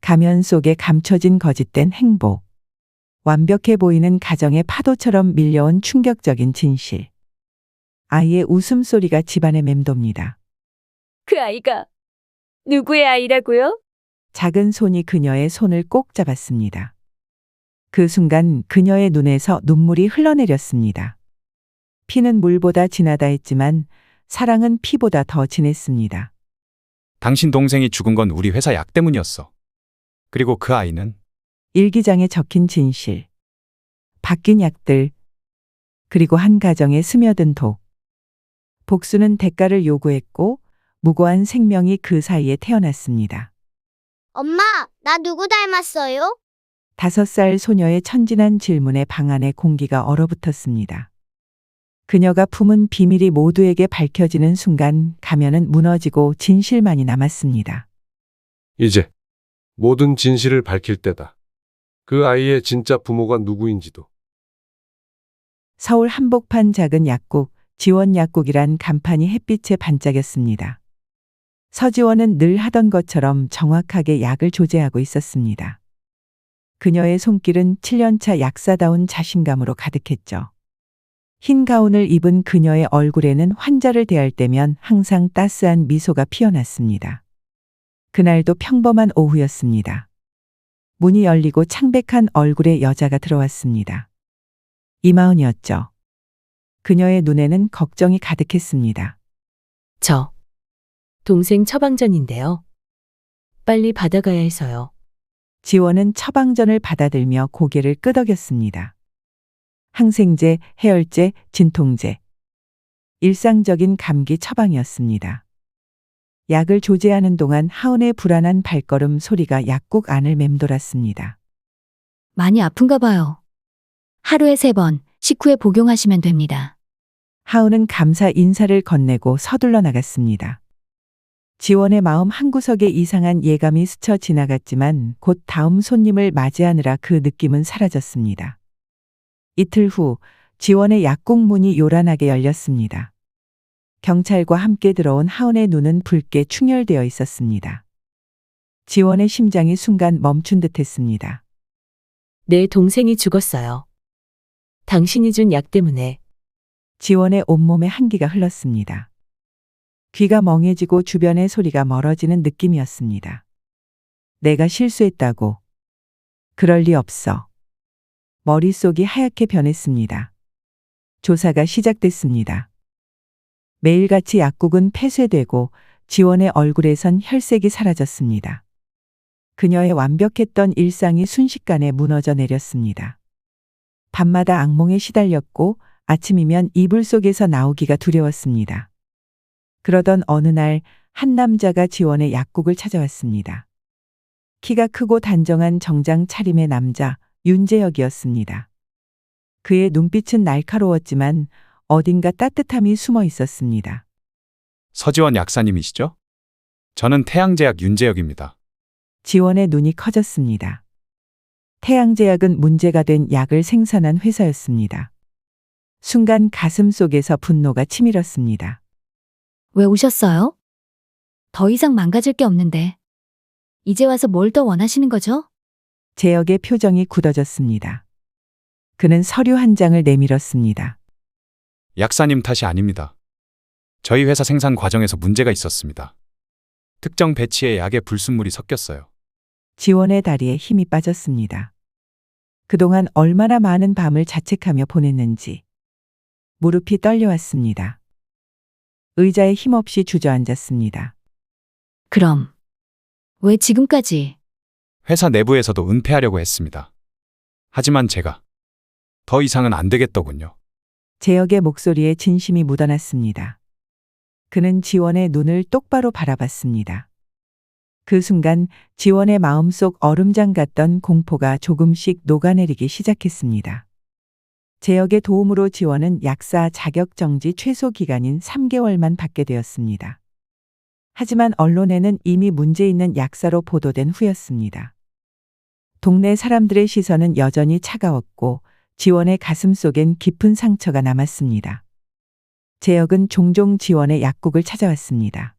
가면 속에 감춰진 거짓된 행복. 완벽해 보이는 가정의 파도처럼 밀려온 충격적인 진실. 아이의 웃음소리가 집안에 맴돕니다. 그 아이가 누구의 아이라고요? 작은 손이 그녀의 손을 꼭 잡았습니다. 그 순간 그녀의 눈에서 눈물이 흘러내렸습니다. 피는 물보다 진하다 했지만 사랑은 피보다 더 진했습니다. 당신 동생이 죽은 건 우리 회사 약 때문이었어. 그리고 그 아이는 일기장에 적힌 진실. 바뀐 약들. 그리고 한 가정에 스며든 독. 복수는 대가를 요구했고 무고한 생명이 그 사이에 태어났습니다. 엄마, 나 누구 닮았어요? 5살 소녀의 천진한 질문에 방 안의 공기가 얼어붙었습니다. 그녀가 품은 비밀이 모두에게 밝혀지는 순간 가면은 무너지고 진실만이 남았습니다. 이제 모든 진실을 밝힐 때다. 그 아이의 진짜 부모가 누구인지도. 서울 한복판 작은 약국, 지원 약국이란 간판이 햇빛에 반짝였습니다. 서지원은 늘 하던 것처럼 정확하게 약을 조제하고 있었습니다. 그녀의 손길은 7년차 약사다운 자신감으로 가득했죠. 흰 가운을 입은 그녀의 얼굴에는 환자를 대할 때면 항상 따스한 미소가 피어났습니다. 그날도 평범한 오후였습니다. 문이 열리고 창백한 얼굴의 여자가 들어왔습니다. 이마은이었죠. 그녀의 눈에는 걱정이 가득했습니다. 저 동생 처방전인데요. 빨리 받아가야 해서요. 지원은 처방전을 받아들며 고개를 끄덕였습니다. 항생제, 해열제, 진통제. 일상적인 감기 처방이었습니다. 약을 조제하는 동안 하은의 불안한 발걸음 소리가 약국 안을 맴돌았습니다. 많이 아픈가 봐요. 하루에 3번, 식후에 복용하시면 됩니다. 하은은 감사 인사를 건네고 서둘러 나갔습니다. 지원의 마음 한구석에 이상한 예감이 스쳐 지나갔지만 곧 다음 손님을 맞이하느라 그 느낌은 사라졌습니다. 이틀 후 지원의 약국 문이 요란하게 열렸습니다. 경찰과 함께 들어온 하은의 눈은 붉게 충혈되어 있었습니다. 지원의 심장이 순간 멈춘 듯했습니다. 내 동생이 죽었어요. 당신이 준 약 때문에. 지원의 온몸에 한기가 흘렀습니다. 귀가 멍해지고 주변의 소리가 멀어지는 느낌이었습니다. 내가 실수했다고. 그럴 리 없어. 머릿속이 하얗게 변했습니다. 조사가 시작됐습니다. 매일같이 약국은 폐쇄되고 지원의 얼굴에선 혈색이 사라졌습니다. 그녀의 완벽했던 일상이 순식간에 무너져 내렸습니다. 밤마다 악몽에 시달렸고 아침이면 이불 속에서 나오기가 두려웠습니다. 그러던 어느 날 한 남자가 지원의 약국을 찾아왔습니다. 키가 크고 단정한 정장 차림의 남자 윤재혁이었습니다. 그의 눈빛은 날카로웠지만 어딘가 따뜻함이 숨어 있었습니다. 서지원 약사님이시죠? 저는 태양제약 윤재혁입니다. 지원의 눈이 커졌습니다. 태양제약은 문제가 된 약을 생산한 회사였습니다. 순간 가슴 속에서 분노가 치밀었습니다. 왜 오셨어요? 더 이상 망가질 게 없는데. 이제 와서 뭘 더 원하시는 거죠? 재혁의 표정이 굳어졌습니다. 그는 서류 한 장을 내밀었습니다. 약사님 탓이 아닙니다. 저희 회사 생산 과정에서 문제가 있었습니다. 특정 배치의 약에 불순물이 섞였어요. 지원의 다리에 힘이 빠졌습니다. 그동안 얼마나 많은 밤을 자책하며 보냈는지. 무릎이 떨려왔습니다. 의자에 힘없이 주저앉았습니다. 그럼 왜 지금까지? 회사 내부에서도 은폐하려고 했습니다. 하지만 제가 더 이상은 안 되겠더군요. 재혁의 목소리에 진심이 묻어났습니다. 그는 지원의 눈을 똑바로 바라봤습니다. 그 순간 지원의 마음속 얼음장 같던 공포가 조금씩 녹아내리기 시작했습니다. 재혁의 도움으로 지원은 약사 자격 정지 최소 기간인 3개월만 받게 되었습니다. 하지만 언론에는 이미 문제 있는 약사로 보도된 후였습니다. 동네 사람들의 시선은 여전히 차가웠고 지원의 가슴 속엔 깊은 상처가 남았습니다. 재혁은 종종 지원의 약국을 찾아왔습니다.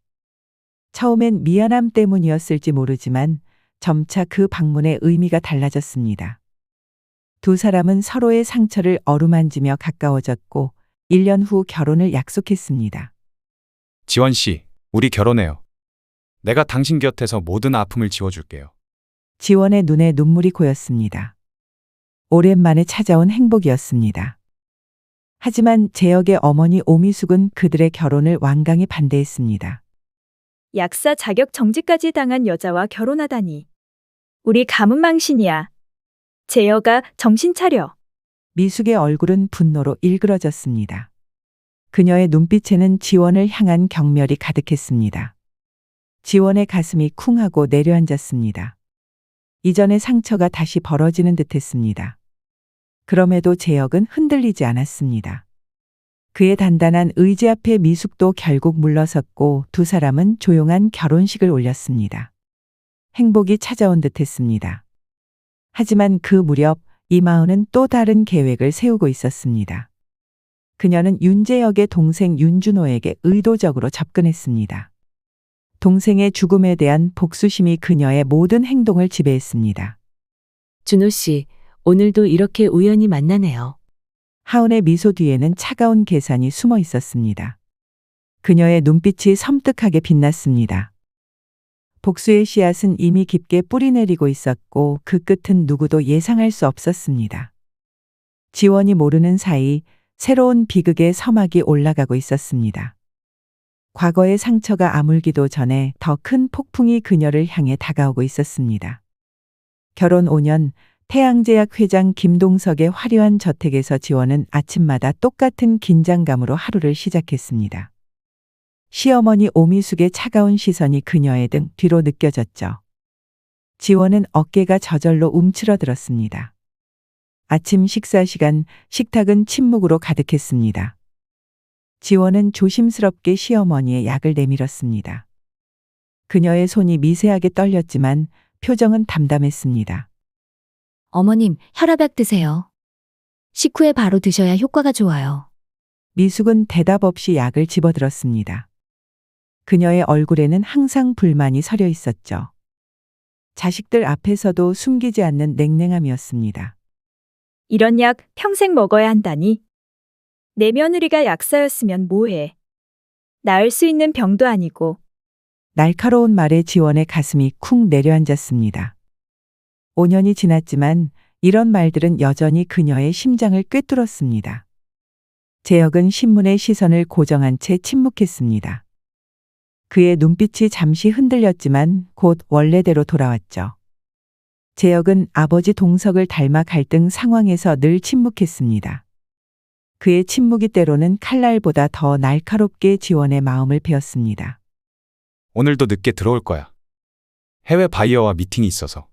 처음엔 미안함 때문이었을지 모르지만 점차 그 방문의 의미가 달라졌습니다. 두 사람은 서로의 상처를 어루만지며 가까워졌고 1년 후 결혼을 약속했습니다. 지원 씨, 우리 결혼해요. 내가 당신 곁에서 모든 아픔을 지워줄게요. 지원의 눈에 눈물이 고였습니다. 오랜만에 찾아온 행복이었습니다. 하지만 재혁의 어머니 오미숙은 그들의 결혼을 완강히 반대했습니다. 약사 자격 정지까지 당한 여자와 결혼하다니. 우리 가문 망신이야. 재혁아, 정신 차려. 미숙의 얼굴은 분노로 일그러졌습니다. 그녀의 눈빛에는 지원을 향한 경멸이 가득했습니다. 지원의 가슴이 쿵하고 내려앉았습니다. 이전의 상처가 다시 벌어지는 듯했습니다. 그럼에도 재혁은 흔들리지 않았습니다. 그의 단단한 의지 앞에 미숙도 결국 물러섰고 두 사람은 조용한 결혼식을 올렸습니다. 행복이 찾아온 듯했습니다. 하지만 그 무렵 이마은은 또 다른 계획을 세우고 있었습니다. 그녀는 윤재혁의 동생 윤준호에게 의도적으로 접근했습니다. 동생의 죽음에 대한 복수심이 그녀의 모든 행동을 지배했습니다. 준호 씨, 오늘도 이렇게 우연히 만나네요. 하은의 미소 뒤에는 차가운 계산이 숨어 있었습니다. 그녀의 눈빛이 섬뜩하게 빛났습니다. 복수의 씨앗은 이미 깊게 뿌리내리고 있었고 그 끝은 누구도 예상할 수 없었습니다. 지원이 모르는 사이 새로운 비극의 서막이 올라가고 있었습니다. 과거의 상처가 아물기도 전에 더 큰 폭풍이 그녀를 향해 다가오고 있었습니다. 결혼 5년, 태양제약 회장 김동석의 화려한 저택에서 지원은 아침마다 똑같은 긴장감으로 하루를 시작했습니다. 시어머니 오미숙의 차가운 시선이 그녀의 등 뒤로 느껴졌죠. 지원은 어깨가 저절로 움츠러들었습니다. 아침 식사 시간, 식탁은 침묵으로 가득했습니다. 지원은 조심스럽게 시어머니의 약을 내밀었습니다. 그녀의 손이 미세하게 떨렸지만 표정은 담담했습니다. 어머님, 혈압약 드세요. 식후에 바로 드셔야 효과가 좋아요. 미숙은 대답 없이 약을 집어들었습니다. 그녀의 얼굴에는 항상 불만이 서려 있었죠. 자식들 앞에서도 숨기지 않는 냉랭함이었습니다. 이런 약 평생 먹어야 한다니. 내 며느리가 약사였으면 뭐해. 나을 수 있는 병도 아니고. 날카로운 말에 지원의 가슴이 쿵 내려앉았습니다. 5년이 지났지만 이런 말들은 여전히 그녀의 심장을 꿰뚫었습니다. 재혁은 신문의 시선을 고정한 채 침묵했습니다. 그의 눈빛이 잠시 흔들렸지만 곧 원래대로 돌아왔죠. 재혁은 아버지 동석을 닮아 갈등 상황에서 늘 침묵했습니다. 그의 침묵이 때로는 칼날보다 더 날카롭게 지원의 마음을 베었습니다. 오늘도 늦게 들어올 거야. 해외 바이어와 미팅이 있어서.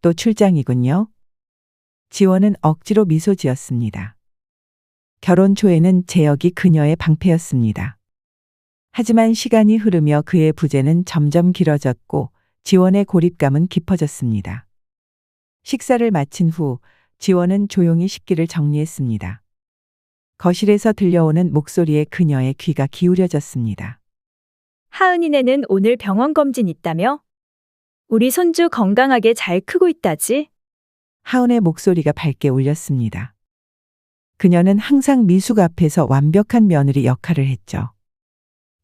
또 출장이군요. 지원은 억지로 미소 지었습니다. 결혼 초에는 재혁이 그녀의 방패였습니다. 하지만 시간이 흐르며 그의 부재는 점점 길어졌고 지원의 고립감은 깊어졌습니다. 식사를 마친 후 지원은 조용히 식기를 정리했습니다. 거실에서 들려오는 목소리에 그녀의 귀가 기울여졌습니다. 하은이네는 오늘 병원 검진 있다며? 우리 손주 건강하게 잘 크고 있다지? 하은의 목소리가 밝게 울렸습니다. 그녀는 항상 미숙 앞에서 완벽한 며느리 역할을 했죠.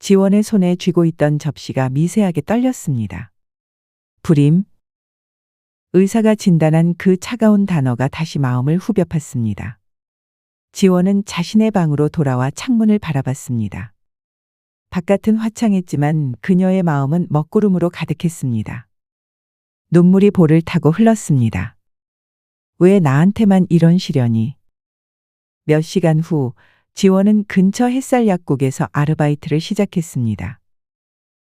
지원의 손에 쥐고 있던 접시가 미세하게 떨렸습니다. 불임. 의사가 진단한 그 차가운 단어가 다시 마음을 후벼 팠습니다. 지원은 자신의 방으로 돌아와 창문을 바라봤습니다. 바깥은 화창했지만 그녀의 마음은 먹구름으로 가득했습니다. 눈물이 볼을 타고 흘렀습니다. 왜 나한테만 이런 시련이? 몇 시간 후 지원은 근처 햇살 약국에서 아르바이트를 시작했습니다.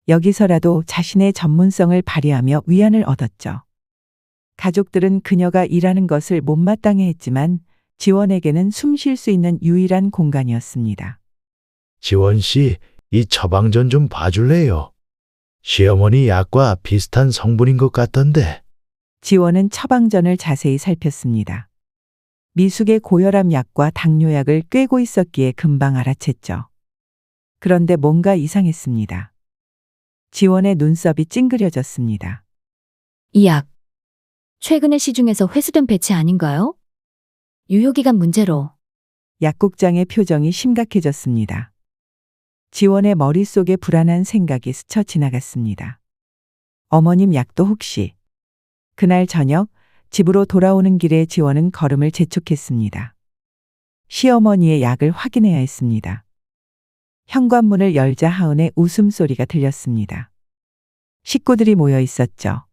여기서라도 자신의 전문성을 발휘하며 위안을 얻었죠. 가족들은 그녀가 일하는 것을 못마땅해 했지만 지원에게는 숨 쉴 수 있는 유일한 공간이었습니다. 지원 씨, 이 처방전 좀 봐줄래요? 시어머니 약과 비슷한 성분인 것 같던데. 지원은 처방전을 자세히 살폈습니다. 미숙의 고혈압 약과 당뇨약을 꿰고 있었기에 금방 알아챘죠. 그런데 뭔가 이상했습니다. 지원의 눈썹이 찡그려졌습니다. 이 약, 최근에 시중에서 회수된 배치 아닌가요? 유효기간 문제로. 약국장의 표정이 심각해졌습니다. 지원의 머릿속에 불안한 생각이 스쳐 지나갔습니다. 어머님 약도 혹시. 그날 저녁 집으로 돌아오는 길에 지원은 걸음을 재촉했습니다. 시어머니의 약을 확인해야 했습니다. 현관문을 열자 하은의 웃음소리가 들렸습니다. 식구들이 모여 있었죠.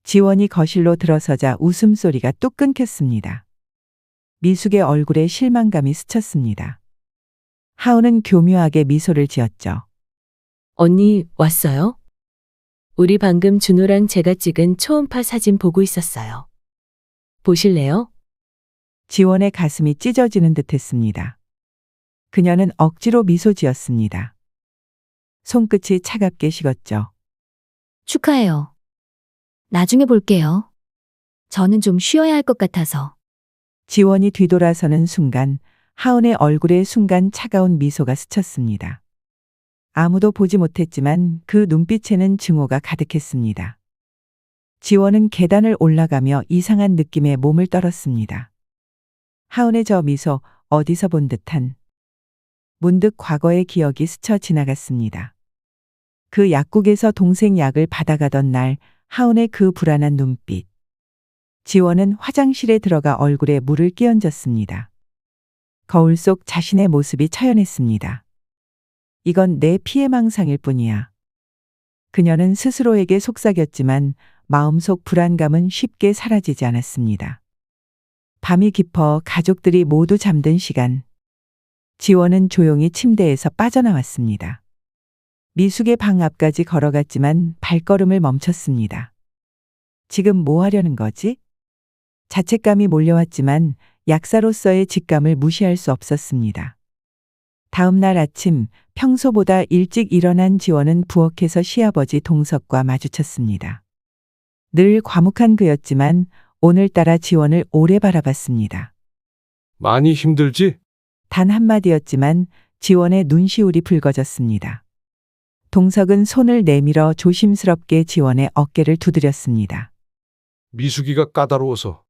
지원이 거실로 들어서자 웃음소리가 뚝 끊겼습니다. 미숙의 얼굴에 실망감이 스쳤습니다. 하은은 교묘하게 미소를 지었죠. 언니, 왔어요? 우리 방금 준호랑 제가 찍은 초음파 사진 보고 있었어요. 보실래요? 지원의 가슴이 찢어지는 듯 했습니다. 그녀는 억지로 미소 지었습니다. 손끝이 차갑게 식었죠. 축하해요. 나중에 볼게요. 저는 좀 쉬어야 할 것 같아서. 지원이 뒤돌아서는 순간 하은의 얼굴에 순간 차가운 미소가 스쳤습니다. 아무도 보지 못했지만 그 눈빛에는 증오가 가득했습니다. 지원은 계단을 올라가며 이상한 느낌에 몸을 떨었습니다. 하은의 저 미소, 어디서 본 듯한. 문득 과거의 기억이 스쳐 지나갔습니다. 그 약국에서 동생 약을 받아가던 날 하은의 그 불안한 눈빛. 지원은 화장실에 들어가 얼굴에 물을 끼얹었습니다. 거울 속 자신의 모습이 처연했습니다. 이건 내 피해망상일 뿐이야. 그녀는 스스로에게 속삭였지만 마음속 불안감은 쉽게 사라지지 않았습니다. 밤이 깊어 가족들이 모두 잠든 시간. 지원은 조용히 침대에서 빠져나왔습니다. 미숙의 방 앞까지 걸어갔지만 발걸음을 멈췄습니다. 지금 뭐 하려는 거지? 자책감이 몰려왔지만 약사로서의 직감을 무시할 수 없었습니다. 다음 날 아침 평소보다 일찍 일어난 지원은 부엌에서 시아버지 동석과 마주쳤습니다. 늘 과묵한 그였지만 오늘따라 지원을 오래 바라봤습니다. 많이 힘들지? 단 한마디였지만 지원의 눈시울이 붉어졌습니다. 동석은 손을 내밀어 조심스럽게 지원의 어깨를 두드렸습니다. 미숙이가 까다로워서.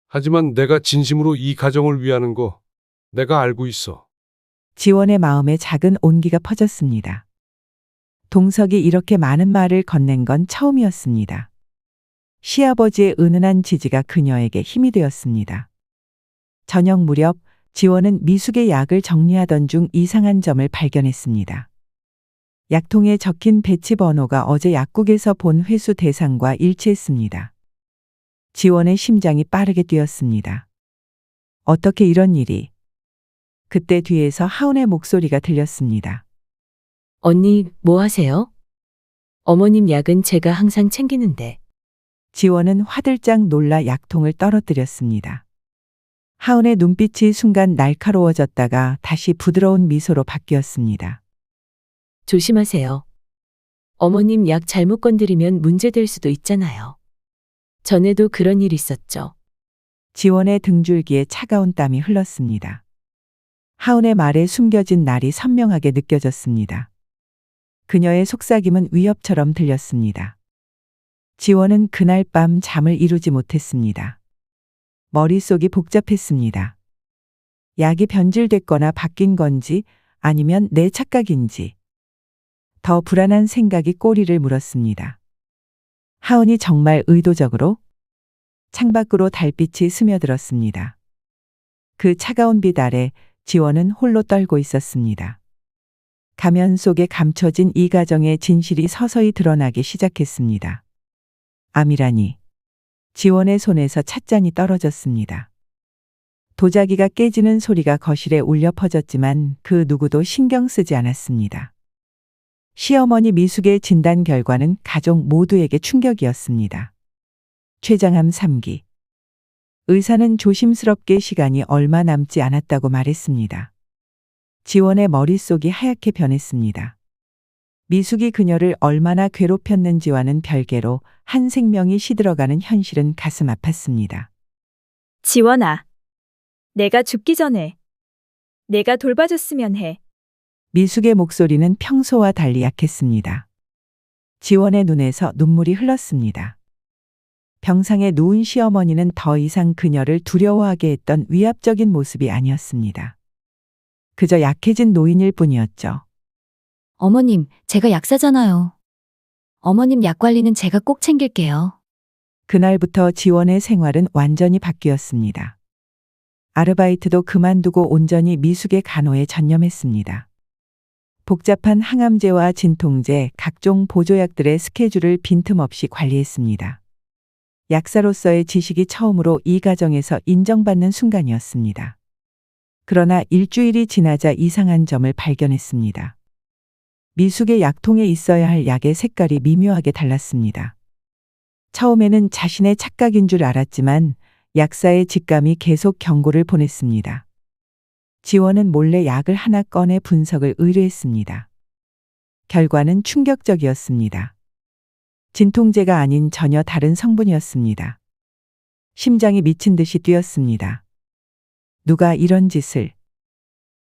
하지만 내가 진심으로 이 가정을 위하는 거 내가 알고 있어. 지원의 마음에 작은 온기가 퍼졌습니다. 동석이 이렇게 많은 말을 건넨 건 처음이었습니다. 시아버지의 은은한 지지가 그녀에게 힘이 되었습니다. 저녁 무렵 지원은 미숙의 약을 정리하던 중 이상한 점을 발견했습니다. 약통에 적힌 배치 번호가 어제 약국에서 본 회수 대상과 일치했습니다. 지원의 심장이 빠르게 뛰었습니다. 어떻게 이런 일이? 그때 뒤에서 하은의 목소리가 들렸습니다. 언니, 뭐 하세요? 어머님 약은 제가 항상 챙기는데. 지원은 화들짝 놀라 약통을 떨어뜨렸습니다. 하은의 눈빛이 순간 날카로워졌다가 다시 부드러운 미소로 바뀌었습니다. 조심하세요. 어머님 약 잘못 건드리면 문제될 수도 있잖아요. 전에도 그런 일 있었죠. 지원의 등줄기에 차가운 땀이 흘렀습니다. 하은의 말에 숨겨진 날이 선명하게 느껴졌습니다. 그녀의 속삭임은 위협처럼 들렸습니다. 지원은 그날 밤 잠을 이루지 못했습니다. 머릿속이 복잡했습니다. 약이 변질됐거나 바뀐 건지 아니면 내 착각인지. 더 불안한 생각이 꼬리를 물었습니다. 하은이 정말 의도적으로? 창밖으로 달빛이 스며들었습니다. 그 차가운 빛 아래 지원은 홀로 떨고 있었습니다. 가면 속에 감춰진 이 가정의 진실이 서서히 드러나기 시작했습니다. 암이라니. 지원의 손에서 찻잔이 떨어졌습니다. 도자기가 깨지는 소리가 거실에 울려 퍼졌지만 그 누구도 신경 쓰지 않았습니다. 시어머니 미숙의 진단 결과는 가족 모두에게 충격이었습니다. 췌장암 3기. 의사는 조심스럽게 시간이 얼마 남지 않았다고 말했습니다. 지원의 머릿속이 하얗게 변했습니다. 미숙이 그녀를 얼마나 괴롭혔는지와는 별개로 한 생명이 시들어가는 현실은 가슴 아팠습니다. 지원아, 내가 죽기 전에 내가 돌봐줬으면 해. 미숙의 목소리는 평소와 달리 약했습니다. 지원의 눈에서 눈물이 흘렀습니다. 병상에 누운 시어머니는 더 이상 그녀를 두려워하게 했던 위압적인 모습이 아니었습니다. 그저 약해진 노인일 뿐이었죠. 어머님, 제가 약사잖아요. 어머님 약 관리는 제가 꼭 챙길게요. 그날부터 지원의 생활은 완전히 바뀌었습니다. 아르바이트도 그만두고 온전히 미숙의 간호에 전념했습니다. 복잡한 항암제와 진통제, 각종 보조약들의 스케줄을 빈틈없이 관리했습니다. 약사로서의 지식이 처음으로 이 가정에서 인정받는 순간이었습니다. 그러나 일주일이 지나자 이상한 점을 발견했습니다. 미숙의 약통에 있어야 할 약의 색깔이 미묘하게 달랐습니다. 처음에는 자신의 착각인 줄 알았지만 약사의 직감이 계속 경고를 보냈습니다. 지원은 몰래 약을 하나 꺼내 분석을 의뢰했습니다. 결과는 충격적이었습니다. 진통제가 아닌 전혀 다른 성분이었습니다. 심장이 미친 듯이 뛰었습니다. 누가 이런 짓을?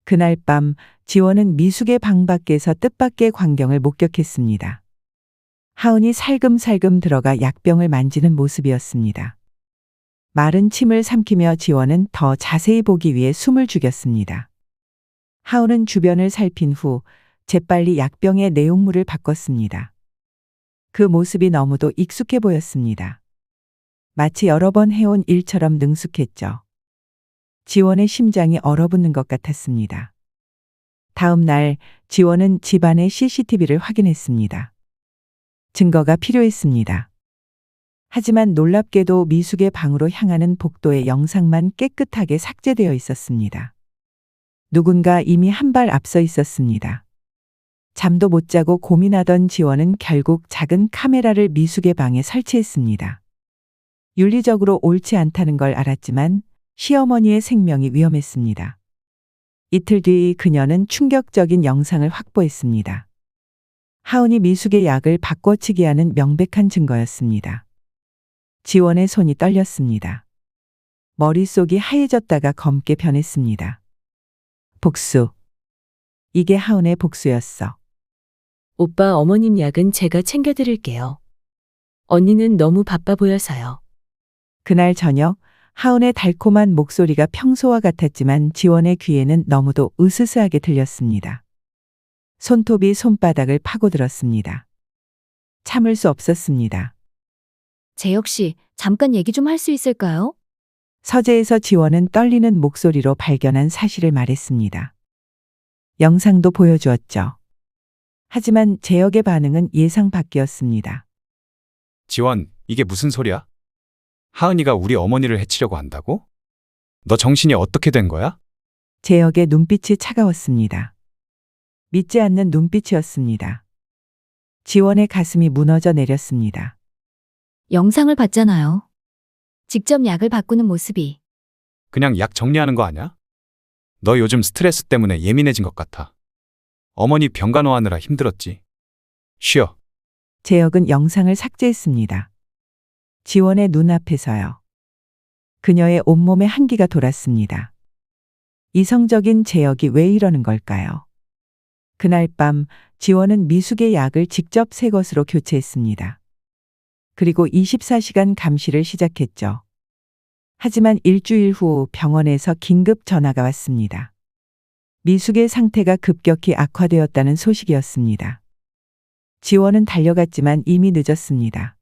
그날 밤 지원은 미숙의 방 밖에서 뜻밖의 광경을 목격했습니다. 하은이 살금살금 들어가 약병을 만지는 모습이었습니다. 마른 침을 삼키며 지원은 더 자세히 보기 위해 숨을 죽였습니다. 하은은 주변을 살핀 후 재빨리 약병의 내용물을 바꿨습니다. 그 모습이 너무도 익숙해 보였습니다. 마치 여러 번 해온 일처럼 능숙했죠. 지원의 심장이 얼어붙는 것 같았습니다. 다음 날 지원은 집안의 CCTV를 확인했습니다. 증거가 필요했습니다. 하지만 놀랍게도 미숙의 방으로 향하는 복도의 영상만 깨끗하게 삭제되어 있었습니다. 누군가 이미 한 발 앞서 있었습니다. 잠도 못 자고 고민하던 지원은 결국 작은 카메라를 미숙의 방에 설치했습니다. 윤리적으로 옳지 않다는 걸 알았지만 시어머니의 생명이 위험했습니다. 이틀 뒤 그녀는 충격적인 영상을 확보했습니다. 하은이 미숙의 약을 바꿔치기 하는 명백한 증거였습니다. 지원의 손이 떨렸습니다. 머릿속이 하얘졌다가 검게 변했습니다. 복수. 이게 하은의 복수였어. 오빠 어머님 약은 제가 챙겨드릴게요. 언니는 너무 바빠 보여서요. 그날 저녁 하은의 달콤한 목소리가 평소와 같았지만 지원의 귀에는 너무도 으스스하게 들렸습니다. 손톱이 손바닥을 파고들었습니다. 참을 수 없었습니다. 재혁 씨, 잠깐 얘기 좀 할 수 있을까요? 서재에서 지원은 떨리는 목소리로 발견한 사실을 말했습니다. 영상도 보여주었죠. 하지만 재혁의 반응은 예상 밖이었습니다. 지원, 이게 무슨 소리야? 하은이가 우리 어머니를 해치려고 한다고? 너 정신이 어떻게 된 거야? 재혁의 눈빛이 차가웠습니다. 믿지 않는 눈빛이었습니다. 지원의 가슴이 무너져 내렸습니다. 영상을 봤잖아요. 직접 약을 바꾸는 모습이. 그냥 약 정리하는 거 아냐? 너 요즘 스트레스 때문에 예민해진 것 같아. 어머니 병간호하느라 힘들었지. 쉬어. 재혁은 영상을 삭제했습니다. 지원의 눈앞에서요. 그녀의 온몸에 한기가 돌았습니다. 이성적인 재혁이 왜 이러는 걸까요? 그날 밤 지원은 미숙의 약을 직접 새 것으로 교체했습니다. 그리고 24시간 감시를 시작했죠. 하지만 일주일 후 병원에서 긴급 전화가 왔습니다. 미숙의 상태가 급격히 악화되었다는 소식이었습니다. 지원은 달려갔지만 이미 늦었습니다.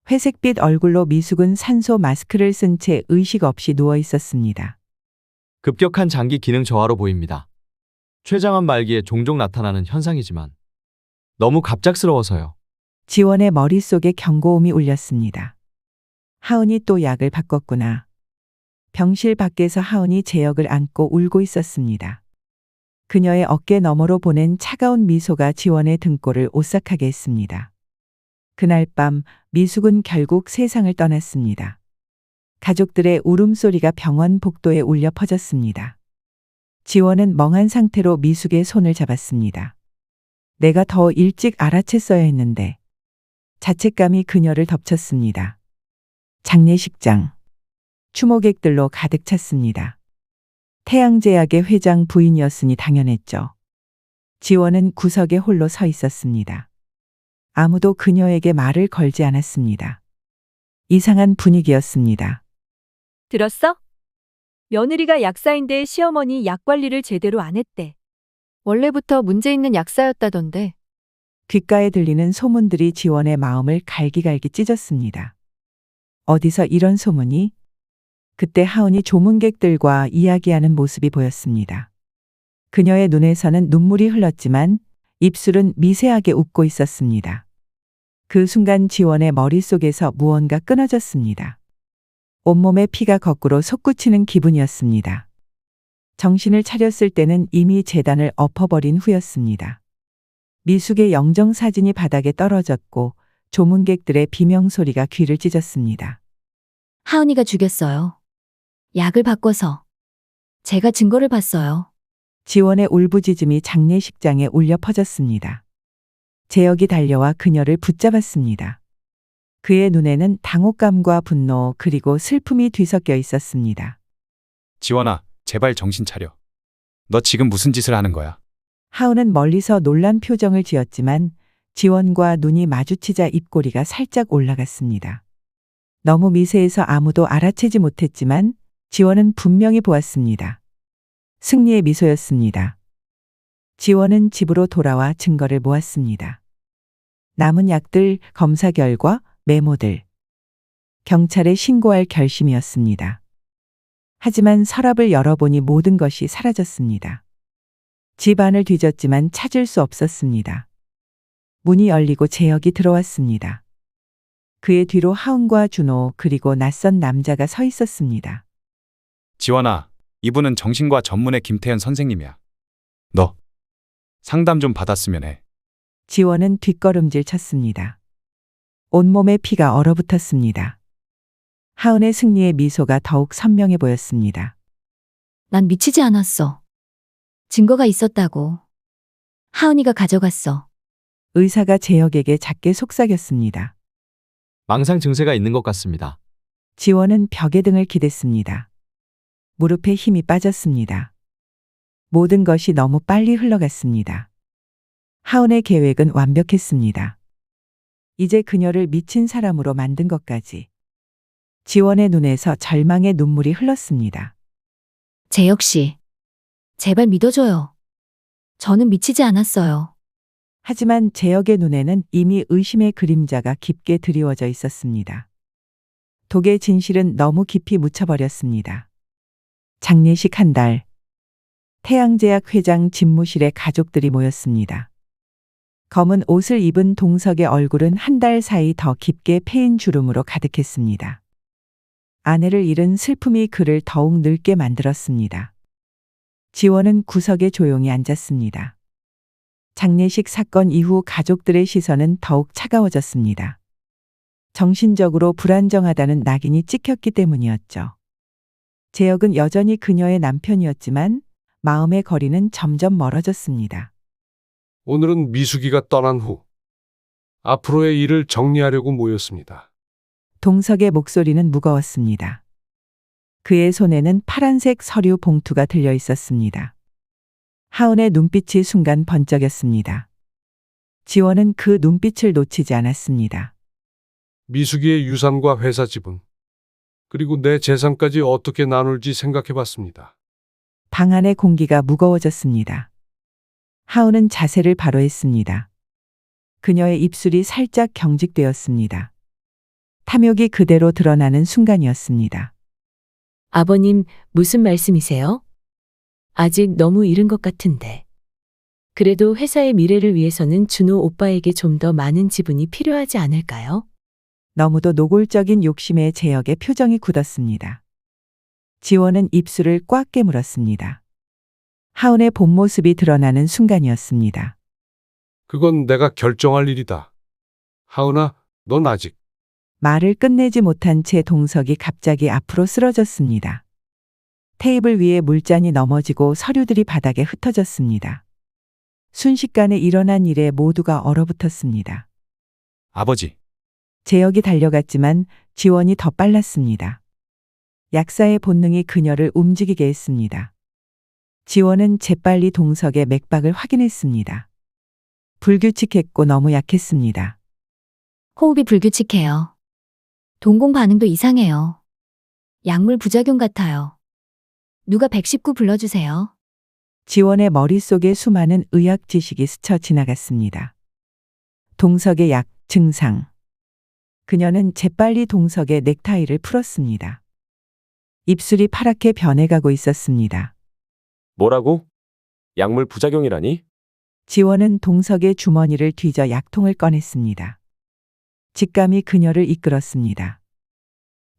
회색빛 얼굴로 미숙은 산소 마스크를 쓴 채 의식 없이 누워 있었습니다. 급격한 장기 기능 저하로 보입니다. 췌장암 말기에 종종 나타나는 현상이지만 너무 갑작스러워서요. 지원의 머릿속에 경고음이 울렸습니다. 하은이 또 약을 바꿨구나. 병실 밖에서 하은이 재혁을 안고 울고 있었습니다. 그녀의 어깨 너머로 보낸 차가운 미소가 지원의 등골을 오싹하게 했습니다. 그날 밤 미숙은 결국 세상을 떠났습니다. 가족들의 울음소리가 병원 복도에 울려 퍼졌습니다. 지원은 멍한 상태로 미숙의 손을 잡았습니다. 내가 더 일찍 알아챘어야 했는데. 자책감이 그녀를 덮쳤습니다. 장례식장. 추모객들로 가득 찼습니다. 태양제약의 회장 부인이었으니 당연했죠. 지원은 구석에 홀로 서 있었습니다. 아무도 그녀에게 말을 걸지 않았습니다. 이상한 분위기였습니다. 들었어? 며느리가 약사인데 시어머니 약 관리를 제대로 안 했대. 원래부터 문제 있는 약사였다던데. 귓가에 들리는 소문들이 지원의 마음을 갈기갈기 찢었습니다. 어디서 이런 소문이? 그때 하은이 조문객들과 이야기하는 모습이 보였습니다. 그녀의 눈에서는 눈물이 흘렀지만 입술은 미세하게 웃고 있었습니다. 그 순간 지원의 머릿속에서 무언가 끊어졌습니다. 온몸에 피가 거꾸로 솟구치는 기분이었습니다. 정신을 차렸을 때는 이미 재단을 엎어버린 후였습니다. 미숙의 영정사진이 바닥에 떨어졌고 조문객들의 비명소리가 귀를 찢었습니다. 하은이가 죽였어요. 약을 바꿔서. 제가 증거를 봤어요. 지원의 울부짖음이 장례식장에 울려 퍼졌습니다. 재혁이 달려와 그녀를 붙잡았습니다. 그의 눈에는 당혹감과 분노 그리고 슬픔이 뒤섞여 있었습니다. 지원아, 제발 정신 차려. 너 지금 무슨 짓을 하는 거야? 하은은 멀리서 놀란 표정을 지었지만 지원과 눈이 마주치자 입꼬리가 살짝 올라갔습니다. 너무 미세해서 아무도 알아채지 못했지만 지원은 분명히 보았습니다. 승리의 미소였습니다. 지원은 집으로 돌아와 증거를 모았습니다. 남은 약들, 검사 결과, 메모들. 경찰에 신고할 결심이었습니다. 하지만 서랍을 열어보니 모든 것이 사라졌습니다. 집 안을 뒤졌지만 찾을 수 없었습니다. 문이 열리고 재혁이 들어왔습니다. 그의 뒤로 하은과 준호 그리고 낯선 남자가 서 있었습니다. 지원아, 이분은 정신과 전문의 김태현 선생님이야. 너 상담 좀 받았으면 해. 지원은 뒷걸음질 쳤습니다. 온몸에 피가 얼어붙었습니다. 하은의 승리의 미소가 더욱 선명해 보였습니다. 난 미치지 않았어. 증거가 있었다고. 하은이가 가져갔어. 의사가 재혁에게 작게 속삭였습니다. 망상 증세가 있는 것 같습니다. 지원은 벽에 등을 기댔습니다. 무릎에 힘이 빠졌습니다. 모든 것이 너무 빨리 흘러갔습니다. 하은의 계획은 완벽했습니다. 이제 그녀를 미친 사람으로 만든 것까지. 지원의 눈에서 절망의 눈물이 흘렀습니다. 재혁 씨. 제발 믿어줘요. 저는 미치지 않았어요. 하지만 재혁의 눈에는 이미 의심의 그림자가 깊게 드리워져 있었습니다. 독의 진실은 너무 깊이 묻혀버렸습니다. 장례식 한 달. 태양제약 회장 집무실에 가족들이 모였습니다. 검은 옷을 입은 동석의 얼굴은 한 달 사이 더 깊게 패인 주름으로 가득했습니다. 아내를 잃은 슬픔이 그를 더욱 늙게 만들었습니다. 지원은 구석에 조용히 앉았습니다. 장례식 사건 이후 가족들의 시선은 더욱 차가워졌습니다. 정신적으로 불안정하다는 낙인이 찍혔기 때문이었죠. 재혁은 여전히 그녀의 남편이었지만 마음의 거리는 점점 멀어졌습니다. 오늘은 미숙이가 떠난 후 앞으로의 일을 정리하려고 모였습니다. 동석의 목소리는 무거웠습니다. 그의 손에는 파란색 서류 봉투가 들려 있었습니다. 하은의 눈빛이 순간 번쩍였습니다. 지원은 그 눈빛을 놓치지 않았습니다. 미숙이의 유산과 회사 지분, 그리고 내 재산까지 어떻게 나눌지 생각해봤습니다. 방 안의 공기가 무거워졌습니다. 하은은 자세를 바로 했습니다. 그녀의 입술이 살짝 경직되었습니다. 탐욕이 그대로 드러나는 순간이었습니다. 아버님, 무슨 말씀이세요? 아직 너무 이른 것 같은데. 그래도 회사의 미래를 위해서는 준호 오빠에게 좀 더 많은 지분이 필요하지 않을까요? 너무도 노골적인 욕심에 재혁의 표정이 굳었습니다. 지원은 입술을 꽉 깨물었습니다. 하은의 본 모습이 드러나는 순간이었습니다. 그건 내가 결정할 일이다. 하은아, 넌 아직. 말을 끝내지 못한 채 동석이 갑자기 앞으로 쓰러졌습니다. 테이블 위에 물잔이 넘어지고 서류들이 바닥에 흩어졌습니다. 순식간에 일어난 일에 모두가 얼어붙었습니다. 아버지, 재혁이 달려갔지만 지원이 더 빨랐습니다. 약사의 본능이 그녀를 움직이게 했습니다. 지원은 재빨리 동석의 맥박을 확인했습니다. 불규칙했고 너무 약했습니다. 호흡이 불규칙해요. 동공 반응도 이상해요. 약물 부작용 같아요. 누가 119 불러주세요. 지원의 머릿속에 수많은 의학 지식이 스쳐 지나갔습니다. 동석의 약, 증상. 그녀는 재빨리 동석의 넥타이를 풀었습니다. 입술이 파랗게 변해가고 있었습니다. 뭐라고? 약물 부작용이라니? 지원은 동석의 주머니를 뒤져 약통을 꺼냈습니다. 직감이 그녀를 이끌었습니다.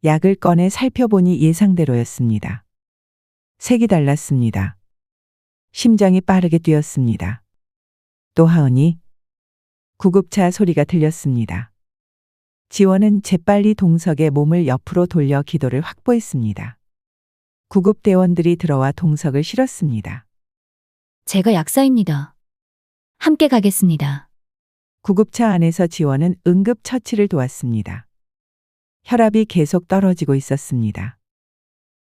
약을 꺼내 살펴보니 예상대로였습니다. 색이 달랐습니다. 심장이 빠르게 뛰었습니다. 또 하은이 구급차 소리가 들렸습니다. 지원은 재빨리 동석의 몸을 옆으로 돌려 기도를 확보했습니다. 구급대원들이 들어와 동석을 실었습니다. 제가 약사입니다. 함께 가겠습니다. 구급차 안에서 지원은 응급처치를 도왔습니다. 혈압이 계속 떨어지고 있었습니다.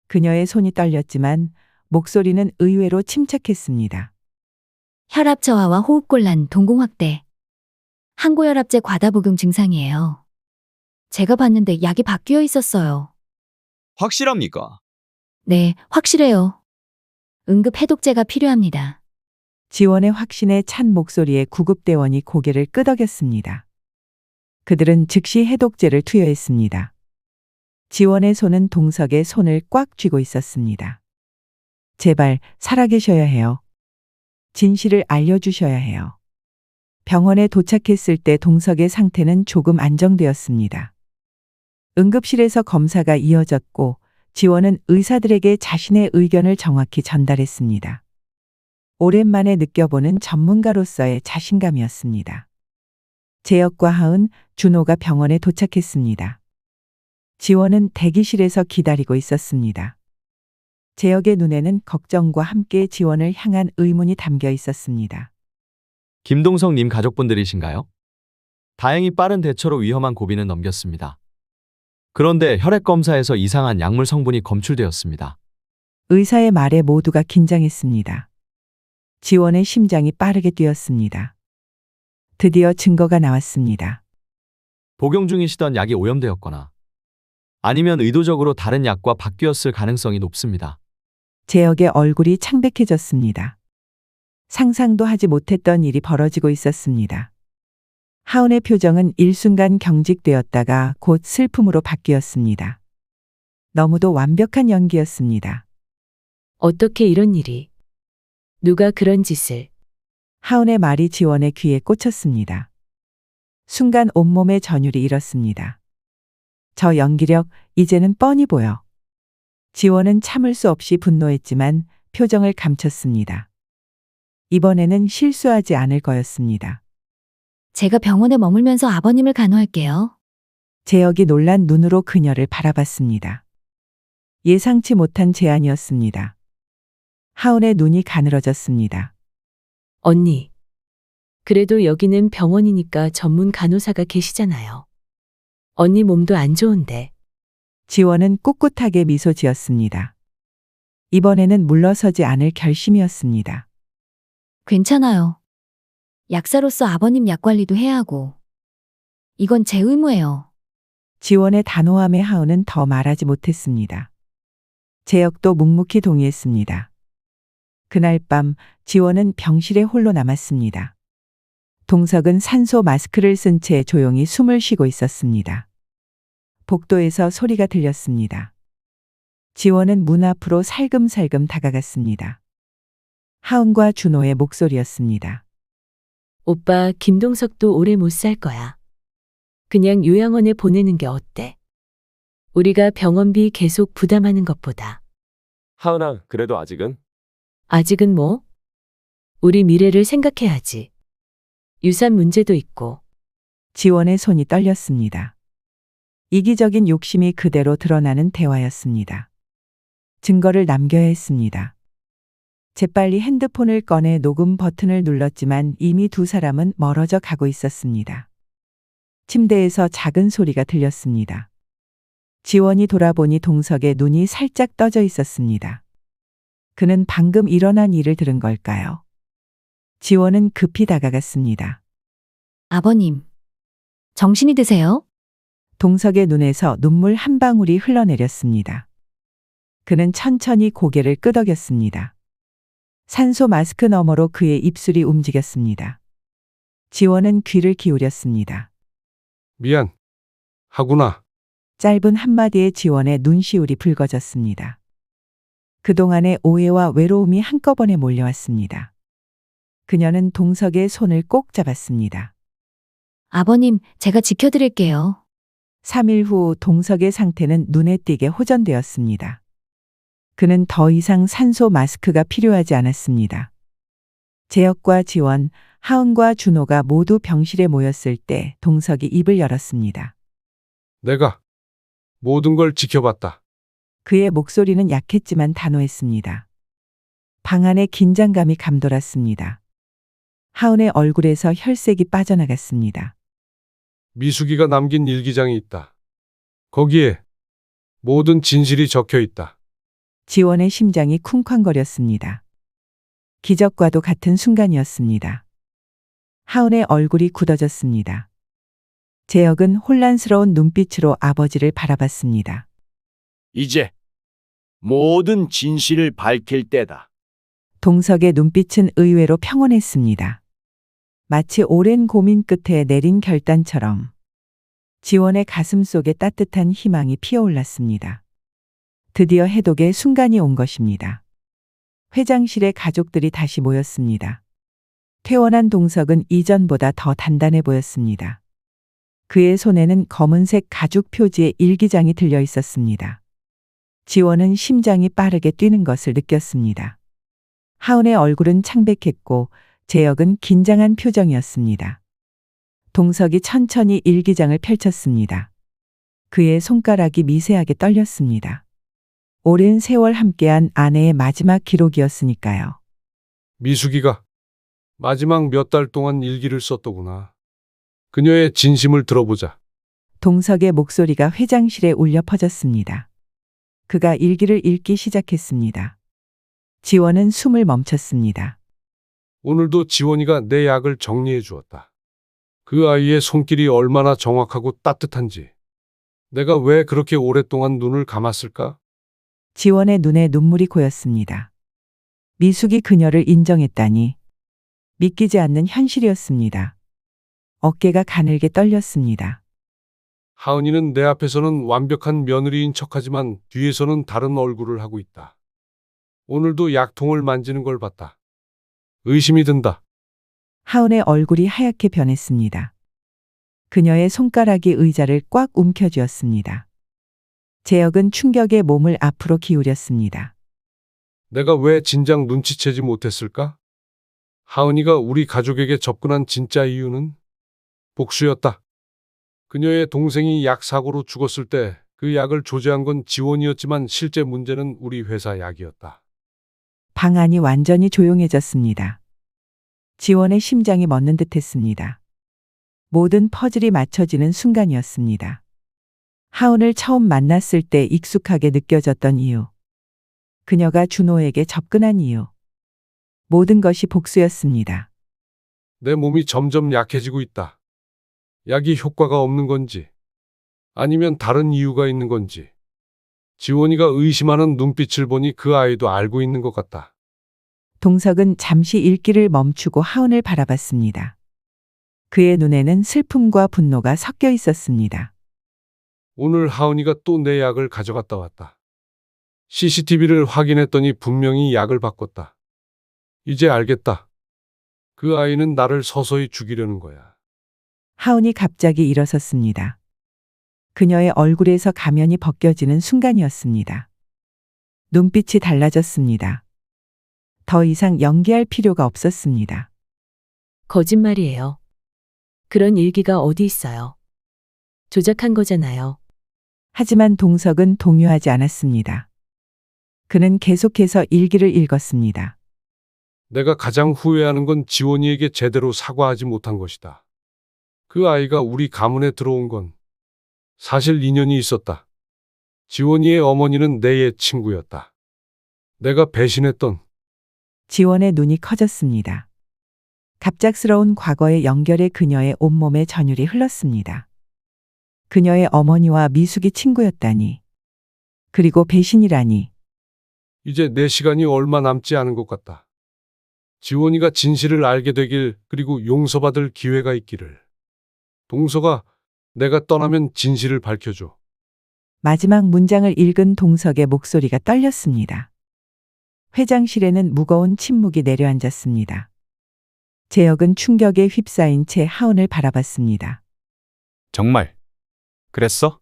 그녀의 손이 떨렸지만 목소리는 의외로 침착했습니다. 혈압 저하와 호흡곤란, 동공 확대. 항고혈압제 과다 복용 증상이에요. 제가 봤는데 약이 바뀌어 있었어요. 확실합니까? 네, 확실해요. 응급 해독제가 필요합니다. 지원의 확신에 찬 목소리에 구급대원이 고개를 끄덕였습니다. 그들은 즉시 해독제를 투여했습니다. 지원의 손은 동석의 손을 꽉 쥐고 있었습니다. 제발 살아계셔야 해요. 진실을 알려주셔야 해요. 병원에 도착했을 때 동석의 상태는 조금 안정되었습니다. 응급실에서 검사가 이어졌고 지원은 의사들에게 자신의 의견을 정확히 전달했습니다. 오랜만에 느껴보는 전문가로서의 자신감이었습니다. 재혁과 하은, 준호가 병원에 도착했습니다. 지원은 대기실에서 기다리고 있었습니다. 재혁의 눈에는 걱정과 함께 지원을 향한 의문이 담겨 있었습니다. 김동석님 가족분들이신가요? 다행히 빠른 대처로 위험한 고비는 넘겼습니다. 그런데 혈액 검사에서 이상한 약물 성분이 검출되었습니다. 의사의 말에 모두가 긴장했습니다. 지원의 심장이 빠르게 뛰었습니다. 드디어 증거가 나왔습니다. 복용 중이시던 약이 오염되었거나 아니면 의도적으로 다른 약과 바뀌었을 가능성이 높습니다. 재혁의 얼굴이 창백해졌습니다. 상상도 하지 못했던 일이 벌어지고 있었습니다. 하은의 표정은 일순간 경직되었다가 곧 슬픔으로 바뀌었습니다. 너무도 완벽한 연기였습니다. 어떻게 이런 일이? 누가 그런 짓을? 하은의 말이 지원의 귀에 꽂혔습니다. 순간 온몸의 전율이 일었습니다. 저 연기력, 이제는 뻔히 보여. 지원은 참을 수 없이 분노했지만 표정을 감췄습니다. 이번에는 실수하지 않을 거였습니다. 제가 병원에 머물면서 아버님을 간호할게요. 재혁이 놀란 눈으로 그녀를 바라봤습니다. 예상치 못한 제안이었습니다. 하은의 눈이 가늘어졌습니다. 언니. 그래도 여기는 병원이니까 전문 간호사가 계시잖아요. 언니 몸도 안 좋은데. 지원은 꿋꿋하게 미소 지었습니다. 이번에는 물러서지 않을 결심이었습니다. 괜찮아요. 약사로서 아버님 약 관리도 해야 하고. 이건 제 의무예요. 지원의 단호함에 하은은 더 말하지 못했습니다. 재혁도 묵묵히 동의했습니다. 그날 밤 지원은 병실에 홀로 남았습니다. 동석은 산소 마스크를 쓴 채 조용히 숨을 쉬고 있었습니다. 복도에서 소리가 들렸습니다. 지원은 문 앞으로 살금살금 다가갔습니다. 하은과 준호의 목소리였습니다. 오빠, 김동석도 오래 못 살 거야. 그냥 요양원에 보내는 게 어때? 우리가 병원비 계속 부담하는 것보다. 하은아, 그래도 아직은? 아직은 뭐? 우리 미래를 생각해야지. 유산 문제도 있고. 지원의 손이 떨렸습니다. 이기적인 욕심이 그대로 드러나는 대화였습니다. 증거를 남겨야 했습니다. 재빨리 핸드폰을 꺼내 녹음 버튼을 눌렀지만 이미 두 사람은 멀어져 가고 있었습니다. 침대에서 작은 소리가 들렸습니다. 지원이 돌아보니 동석의 눈이 살짝 떠져 있었습니다. 그는 방금 일어난 일을 들은 걸까요? 지원은 급히 다가갔습니다. 아버님. 정신이 드세요? 동석의 눈에서 눈물 한 방울이 흘러내렸습니다. 그는 천천히 고개를 끄덕였습니다. 산소 마스크 너머로 그의 입술이 움직였습니다. 지원은 귀를 기울였습니다. 미안. 하구나. 짧은 한마디에 지원의 눈시울이 붉어졌습니다. 그동안의 오해와 외로움이 한꺼번에 몰려왔습니다. 그녀는 동석의 손을 꼭 잡았습니다. 아버님, 제가 지켜드릴게요. 3일 후 동석의 상태는 눈에 띄게 호전되었습니다. 그는 더 이상 산소 마스크가 필요하지 않았습니다. 재혁과 지원, 하은과 준호가 모두 병실에 모였을 때 동석이 입을 열었습니다. 내가 모든 걸 지켜봤다. 그의 목소리는 약했지만 단호했습니다. 방 안에 긴장감이 감돌았습니다. 하은의 얼굴에서 혈색이 빠져나갔습니다. 미숙이가 남긴 일기장이 있다. 거기에 모든 진실이 적혀 있다. 지원의 심장이 쿵쾅거렸습니다. 기적과도 같은 순간이었습니다. 하은의 얼굴이 굳어졌습니다. 재혁은 혼란스러운 눈빛으로 아버지를 바라봤습니다. 이제 모든 진실을 밝힐 때다. 동석의 눈빛은 의외로 평온했습니다. 마치 오랜 고민 끝에 내린 결단처럼 지원의 가슴 속에 따뜻한 희망이 피어올랐습니다. 드디어 해독의 순간이 온 것입니다. 회장실에 가족들이 다시 모였습니다. 퇴원한 동석은 이전보다 더 단단해 보였습니다. 그의 손에는 검은색 가죽 표지의 일기장이 들려 있었습니다. 지원은 심장이 빠르게 뛰는 것을 느꼈습니다. 하은의 얼굴은 창백했고 재혁은 긴장한 표정이었습니다. 동석이 천천히 일기장을 펼쳤습니다. 그의 손가락이 미세하게 떨렸습니다. 오랜 세월 함께한 아내의 마지막 기록이었으니까요. 미숙이가 마지막 몇 달 동안 일기를 썼더구나. 그녀의 진심을 들어보자. 동석의 목소리가 회장실에 울려 퍼졌습니다. 그가 일기를 읽기 시작했습니다. 지원은 숨을 멈췄습니다. 오늘도 지원이가 내 약을 정리해 주었다. 그 아이의 손길이 얼마나 정확하고 따뜻한지. 내가 왜 그렇게 오랫동안 눈을 감았을까? 지원의 눈에 눈물이 고였습니다. 미숙이 그녀를 인정했다니 믿기지 않는 현실이었습니다. 어깨가 가늘게 떨렸습니다. 하은이는 내 앞에서는 완벽한 며느리인 척하지만 뒤에서는 다른 얼굴을 하고 있다. 오늘도 약통을 만지는 걸 봤다. 의심이 든다. 하은의 얼굴이 하얗게 변했습니다. 그녀의 손가락이 의자를 꽉 움켜쥐었습니다. 재혁은 충격에 몸을 앞으로 기울였습니다. 내가 왜 진작 눈치채지 못했을까? 하은이가 우리 가족에게 접근한 진짜 이유는 복수였다. 그녀의 동생이 약 사고로 죽었을 때 그 약을 조제한 건 지원이었지만 실제 문제는 우리 회사 약이었다. 방 안이 완전히 조용해졌습니다. 지원의 심장이 멎는 듯했습니다. 모든 퍼즐이 맞춰지는 순간이었습니다. 하은을 처음 만났을 때 익숙하게 느껴졌던 이유. 그녀가 준호에게 접근한 이유. 모든 것이 복수였습니다. 내 몸이 점점 약해지고 있다. 약이 효과가 없는 건지 아니면 다른 이유가 있는 건지. 지원이가 의심하는 눈빛을 보니 그 아이도 알고 있는 것 같다. 동석은 잠시 읽기를 멈추고 하은을 바라봤습니다. 그의 눈에는 슬픔과 분노가 섞여 있었습니다. 오늘 하은이가 또 내 약을 가져갔다 왔다. CCTV를 확인했더니 분명히 약을 바꿨다. 이제 알겠다. 그 아이는 나를 서서히 죽이려는 거야. 하은이 갑자기 일어섰습니다. 그녀의 얼굴에서 가면이 벗겨지는 순간이었습니다. 눈빛이 달라졌습니다. 더 이상 연기할 필요가 없었습니다. 거짓말이에요. 그런 일기가 어디 있어요? 조작한 거잖아요. 하지만 동석은 동요하지 않았습니다. 그는 계속해서 일기를 읽었습니다. 내가 가장 후회하는 건 지원이에게 제대로 사과하지 못한 것이다. 그 아이가 우리 가문에 들어온 건 사실 인연이 있었다. 지원이의 어머니는 내 옛 친구였다. 내가 배신했던. 지원의 눈이 커졌습니다. 갑작스러운 과거의 연결에 그녀의 온몸에 전율이 흘렀습니다. 그녀의 어머니와 미숙이 친구였다니. 그리고 배신이라니. 이제 내 시간이 얼마 남지 않은 것 같다. 지원이가 진실을 알게 되길 그리고 용서받을 기회가 있기를. 동서가 내가 떠나면 진실을 밝혀줘. 마지막 문장을 읽은 동석의 목소리가 떨렸습니다. 회장실에는 무거운 침묵이 내려앉았습니다. 재혁은 충격에 휩싸인 채 하은을 바라봤습니다. 정말 그랬어?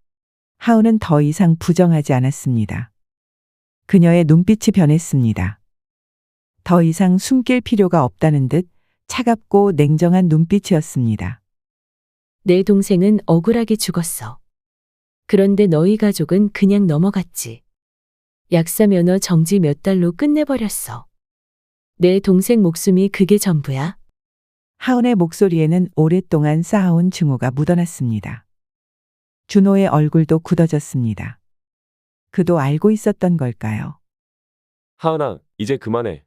하은은 더 이상 부정하지 않았습니다. 그녀의 눈빛이 변했습니다. 더 이상 숨길 필요가 없다는 듯 차갑고 냉정한 눈빛이었습니다. 내 동생은 억울하게 죽었어. 그런데 너희 가족은 그냥 넘어갔지. 약사 면허 정지 몇 달로 끝내버렸어. 내 동생 목숨이 그게 전부야. 하은의 목소리에는 오랫동안 쌓아온 증오가 묻어났습니다. 준호의 얼굴도 굳어졌습니다. 그도 알고 있었던 걸까요? 하은아, 이제 그만해.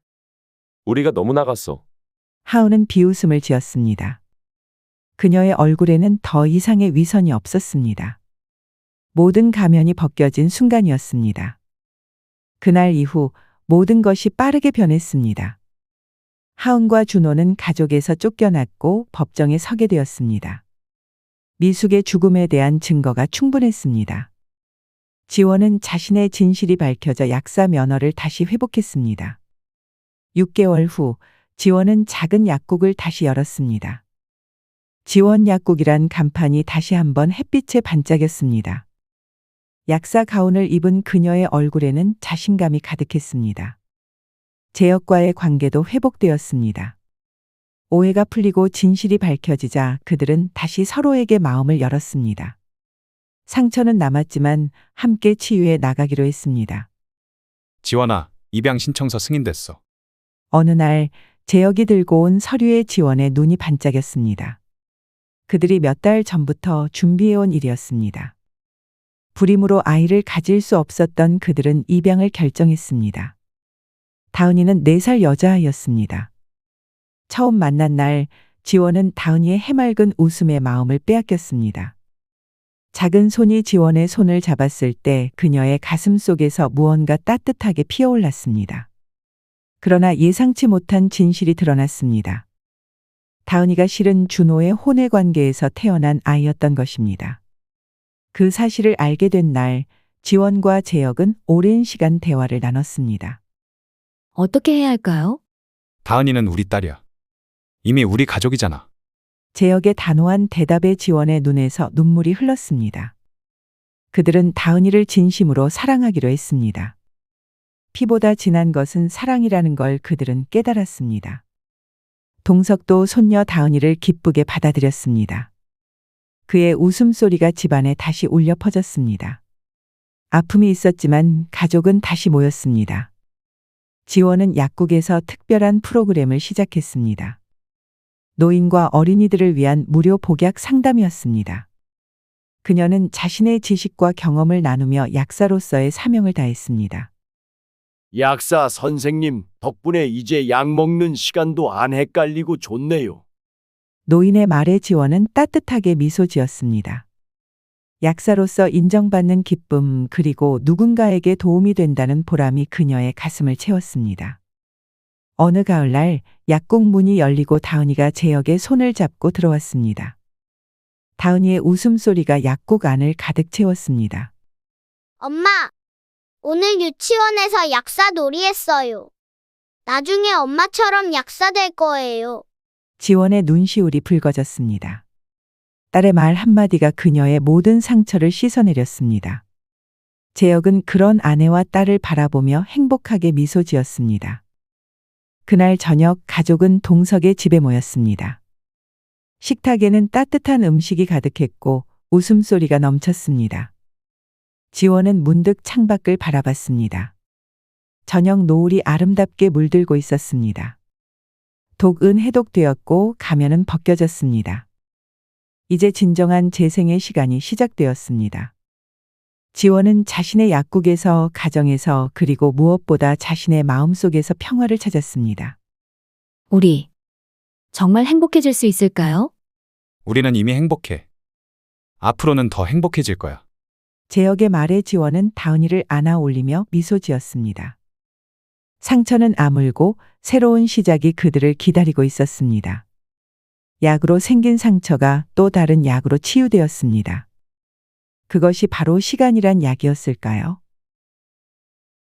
우리가 너무 나갔어. 하은은 비웃음을 지었습니다. 그녀의 얼굴에는 더 이상의 위선이 없었습니다. 모든 가면이 벗겨진 순간이었습니다. 그날 이후 모든 것이 빠르게 변했습니다. 하은과 준호는 가족에서 쫓겨났고 법정에 서게 되었습니다. 미숙의 죽음에 대한 증거가 충분했습니다. 지원은 자신의 진실이 밝혀져 약사 면허를 다시 회복했습니다. 6개월 후 지원은 작은 약국을 다시 열었습니다. 지원 약국이란 간판이 다시 한번 햇빛에 반짝였습니다. 약사 가운을 입은 그녀의 얼굴에는 자신감이 가득했습니다. 재혁과의 관계도 회복되었습니다. 오해가 풀리고 진실이 밝혀지자 그들은 다시 서로에게 마음을 열었습니다. 상처는 남았지만 함께 치유해 나가기로 했습니다. 지원아, 입양 신청서 승인됐어. 어느 날 재혁이 들고 온 서류에 지원의 눈이 반짝였습니다. 그들이 몇 달 전부터 준비해온 일이었습니다. 불임으로 아이를 가질 수 없었던 그들은 입양을 결정했습니다. 다은이는 4살 여자아이였습니다. 처음 만난 날 지원은 다은이의 해맑은 웃음에 마음을 빼앗겼습니다. 작은 손이 지원의 손을 잡았을 때 그녀의 가슴 속에서 무언가 따뜻하게 피어올랐습니다. 그러나 예상치 못한 진실이 드러났습니다. 다은이가 실은 준호의 혼외 관계에서 태어난 아이였던 것입니다. 그 사실을 알게 된 날 지원과 재혁은 오랜 시간 대화를 나눴습니다. 어떻게 해야 할까요? 다은이는 우리 딸이야. 이미 우리 가족이잖아. 재혁의 단호한 대답에 지원의 눈에서 눈물이 흘렀습니다. 그들은 다은이를 진심으로 사랑하기로 했습니다. 피보다 진한 것은 사랑이라는 걸 그들은 깨달았습니다. 동석도 손녀 다은이를 기쁘게 받아들였습니다. 그의 웃음소리가 집안에 다시 울려 퍼졌습니다. 아픔이 있었지만 가족은 다시 모였습니다. 지원은 약국에서 특별한 프로그램을 시작했습니다. 노인과 어린이들을 위한 무료 복약 상담이었습니다. 그녀는 자신의 지식과 경험을 나누며 약사로서의 사명을 다했습니다. 약사 선생님, 덕분에 이제 약 먹는 시간도 안 헷갈리고 좋네요. 노인의 말에 지원은 따뜻하게 미소 지었습니다. 약사로서 인정받는 기쁨 그리고 누군가에게 도움이 된다는 보람이 그녀의 가슴을 채웠습니다. 어느 가을날 약국 문이 열리고 다은이가 재혁의 손을 잡고 들어왔습니다. 다은이의 웃음소리가 약국 안을 가득 채웠습니다. 엄마, 오늘 유치원에서 약사 놀이했어요. 나중에 엄마처럼 약사 될 거예요. 지원의 눈시울이 붉어졌습니다. 딸의 말 한마디가 그녀의 모든 상처를 씻어내렸습니다. 재혁은 그런 아내와 딸을 바라보며 행복하게 미소 지었습니다. 그날 저녁 가족은 동석의 집에 모였습니다. 식탁에는 따뜻한 음식이 가득했고 웃음소리가 넘쳤습니다. 지원은 문득 창밖을 바라봤습니다. 저녁 노을이 아름답게 물들고 있었습니다. 독은 해독되었고 가면은 벗겨졌습니다. 이제 진정한 재생의 시간이 시작되었습니다. 지원은 자신의 약국에서, 가정에서, 그리고 무엇보다 자신의 마음속에서 평화를 찾았습니다. 우리 정말 행복해질 수 있을까요? 우리는 이미 행복해. 앞으로는 더 행복해질 거야. 재혁의 말에 지원은 다은이를 안아 올리며 미소 지었습니다. 상처는 아물고 새로운 시작이 그들을 기다리고 있었습니다. 약으로 생긴 상처가 또 다른 약으로 치유되었습니다. 그것이 바로 시간이란 약이었을까요?